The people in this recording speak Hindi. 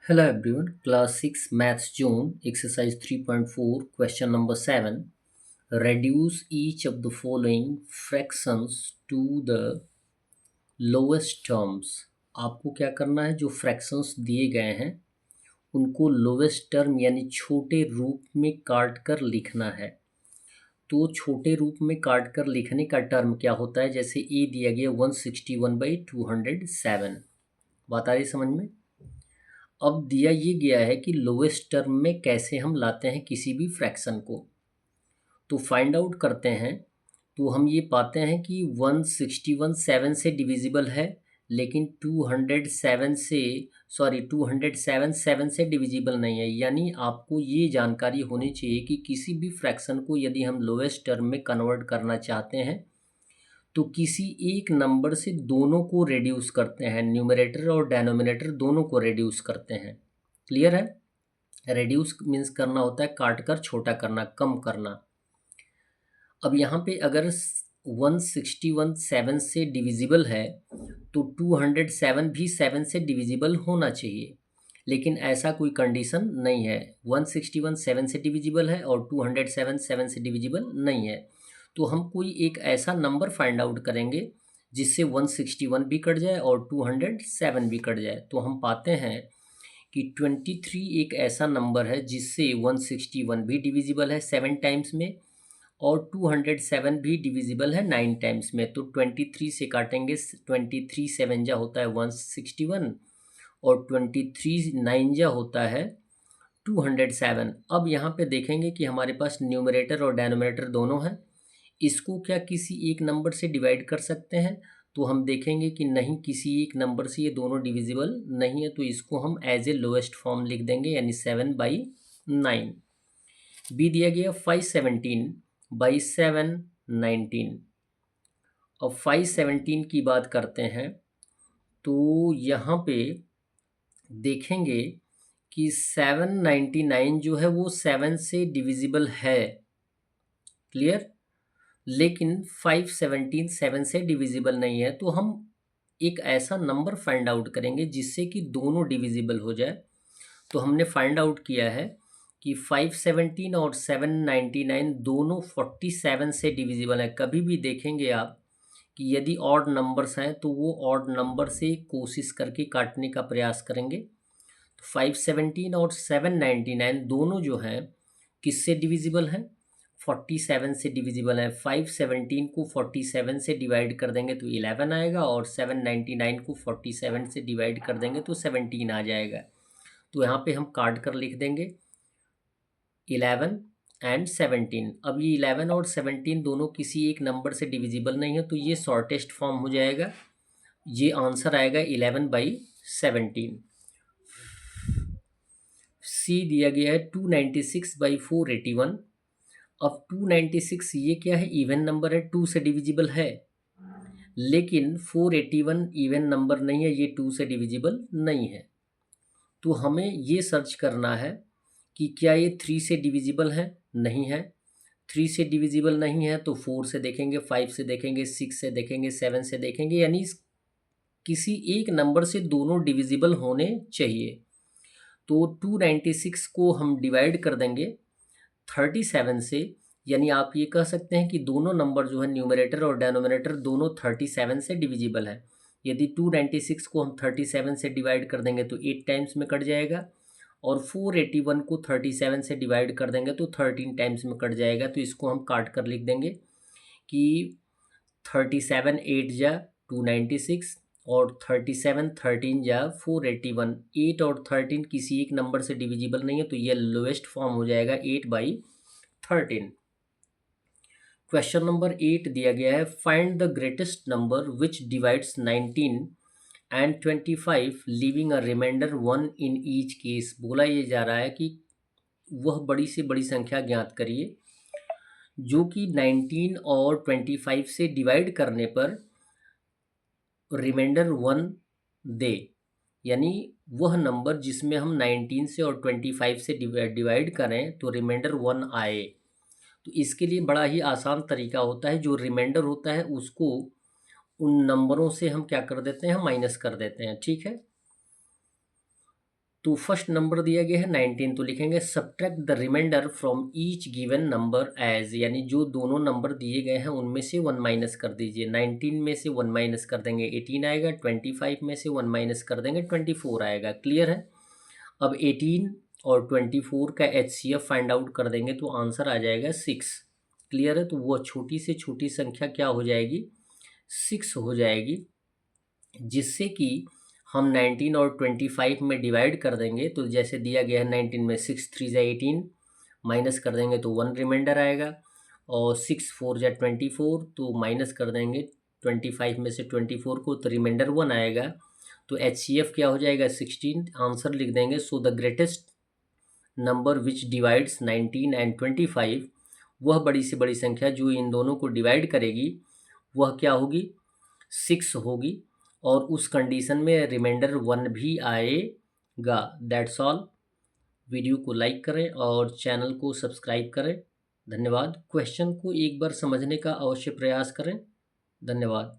Hello everyone, class 6 maths zone exercise 3.4 question number 7. Reduce each of the following fractions to the lowest terms. आपको क्या करना है, जो fractions दिए गए हैं उनको lowest term यानी छोटे रूप में काट कर लिखना है। तो छोटे रूप में काट कर लिखने का टर्म क्या होता है, जैसे ए दिया गया 161/207। बात आ रही समझ में। अब दिया ये गया है कि लोएस्ट टर्म में कैसे हम लाते हैं किसी भी फ्रैक्शन को, तो फाइंड आउट करते हैं। तो हम ये पाते हैं कि 161 7 से डिविजिबल है, लेकिन 207 7 से डिविजिबल नहीं है। यानी आपको ये जानकारी होनी चाहिए कि किसी भी फ्रैक्शन को यदि हम लोएस्ट टर्म में कन्वर्ट करना चाहते हैं तो किसी एक नंबर से दोनों को रिड्यूस करते हैं, न्यूमरेटर और डेनोमिनेटर दोनों को रिड्यूस करते हैं। क्लियर है। रिड्यूस मीन्स करना होता है काट कर छोटा करना, कम करना। अब यहाँ पे अगर 161 7 से डिविजिबल है तो 207 भी 7 से डिविजिबल होना चाहिए, लेकिन ऐसा कोई कंडीशन नहीं है। 161 7 से डिविजिबल है और 207 7 से डिविजिबल नहीं है। तो हम कोई एक ऐसा नंबर फाइंड आउट करेंगे जिससे 161 भी कट जाए और 207 भी कट जाए। तो हम पाते हैं कि 23 एक ऐसा नंबर है जिससे 161 भी डिविजिबल है 7 टाइम्स में और 207 भी डिविजिबल है 9 टाइम्स में। तो 23 से काटेंगे, 23 7 जा होता है 161 और 23 9 जा होता है 207। अब यहाँ पे देखेंगे कि हमारे पास न्यूमरेटर और डेनोमिनेटर दोनों हैं। इसको क्या किसी एक नंबर से डिवाइड कर सकते हैं, तो हम देखेंगे कि नहीं, किसी एक नंबर से ये दोनों डिविजिबल नहीं है। तो इसको हम एज ए लोएस्ट फॉर्म लिख देंगे, यानी 7/9। बी दिया गया 517/7 19। अब 517 की बात करते हैं तो यहाँ पे देखेंगे कि 799 जो है वो 7 से डिविजिबल है। क्लियर। लेकिन 517 7 से डिविजिबल नहीं है। तो हम एक ऐसा नंबर फाइंड आउट करेंगे जिससे कि दोनों डिविजिबल हो जाए। तो हमने फाइंड आउट किया है कि 517 और 799 दोनों 47 से डिविजिबल है। कभी भी देखेंगे आप कि यदि ऑड नंबर्स हैं तो वो ऑड नंबर से कोशिश करके काटने का प्रयास करेंगे। तो 517 और 799 दोनों जो हैं किससे डिविजिबल हैं, 47 से डिविजिबल है। 517 को 47 से डिवाइड कर देंगे तो 11 आएगा और 799 को 47 से डिवाइड कर देंगे तो 17 आ जाएगा। तो यहाँ पे हम काट कर लिख देंगे 11 एंड 17। अब ये 11 और 17 दोनों किसी एक नंबर से डिविजिबल नहीं है, तो ये शॉर्टेस्ट फॉर्म हो जाएगा। ये आंसर आएगा 11/17। सी दिया गया है 296/481। अब 296 ये क्या है, इवन नंबर है, 2 से डिविजिबल है, लेकिन 481 इवन नंबर नहीं है, ये 2 से डिविजिबल नहीं है। तो हमें ये सर्च करना है कि क्या ये 3 से डिविजिबल है, नहीं है। 3 से डिविजिबल नहीं है तो 4 से देखेंगे, 5 से देखेंगे, 6 से देखेंगे, 7 से देखेंगे, यानी किसी एक नंबर से दोनों डिविजिबल होने चाहिए। तो 296 को हम डिवाइड कर देंगे 37 से, यानी आप ये कह सकते हैं कि दोनों नंबर जो है न्यूमरेटर और डेनोमिनेटर दोनों 37 से डिविजिबल है। यदि 296 को हम 37 से डिवाइड कर देंगे तो 8 टाइम्स में कट जाएगा और 481 को 37 से डिवाइड कर देंगे तो 13 टाइम्स में कट जाएगा। तो इसको हम काट कर लिख देंगे कि 37 8 जा 296 और 37 13 जा 481। 8 और 13 किसी एक नंबर से डिविजिबल नहीं है, तो ये लोएस्ट फॉर्म हो जाएगा 8/13। क्वेश्चन नंबर 8 दिया गया है, find the greatest number which divides 19 and 25 leaving a remainder 1 in each case. बोला ये जा रहा है कि वह बड़ी से बड़ी संख्या ज्ञात करिए जो कि 19 और 25 से डिवाइड करने पर रिमाइंडर 1 दे। यानी वह नंबर जिसमें हम 19 से और 25 से डिवाइड करें तो रिमाइंडर 1 आए। तो इसके लिए बड़ा ही आसान तरीका होता है, जो रिमाइंडर होता है उसको उन नंबरों से हम क्या कर देते हैं, माइनस कर देते हैं। ठीक है। तो फर्स्ट नंबर दिया गया है 19, तो लिखेंगे subtract the remainder from each given number as, यानी जो दोनों नंबर दिए गए हैं उनमें से 1 माइनस कर दीजिए। 19 में से 1 माइनस कर देंगे 18 आएगा, 25 में से 1 माइनस कर देंगे 24 आएगा। क्लियर है? अब 18 और 24 का HCF फाइंड आउट कर देंगे तो आंसर आ जाएगा 6। क्लियर है? तो वो छोटी से छोटी संख्या क्या हो जाएगी? 6 हो जाएगी, जिससे कि हम 19 और 25 में डिवाइड कर देंगे तो जैसे दिया गया है 19 में 6 3 जा 18, माइनस कर देंगे तो 1 रिमाइंडर आएगा, और 6 4 जा 24, तो माइनस कर देंगे 25 में से 24 को तो रिमाइंडर 1 आएगा। तो HCF क्या हो जाएगा? 16। आंसर लिख देंगे। So the greatest number which divides 19 and 25, वह बड़ी से बड़ी संख्या जो इन दोनों को डिवाइड करेगी वह क्या होगी? 6 होगी, और उस कंडीशन में रिमाइंडर 1 भी आएगा। That's all. वीडियो को लाइक करें और चैनल को सब्सक्राइब करें। धन्यवाद। क्वेश्चन को एक बार समझने का अवश्य प्रयास करें। धन्यवाद।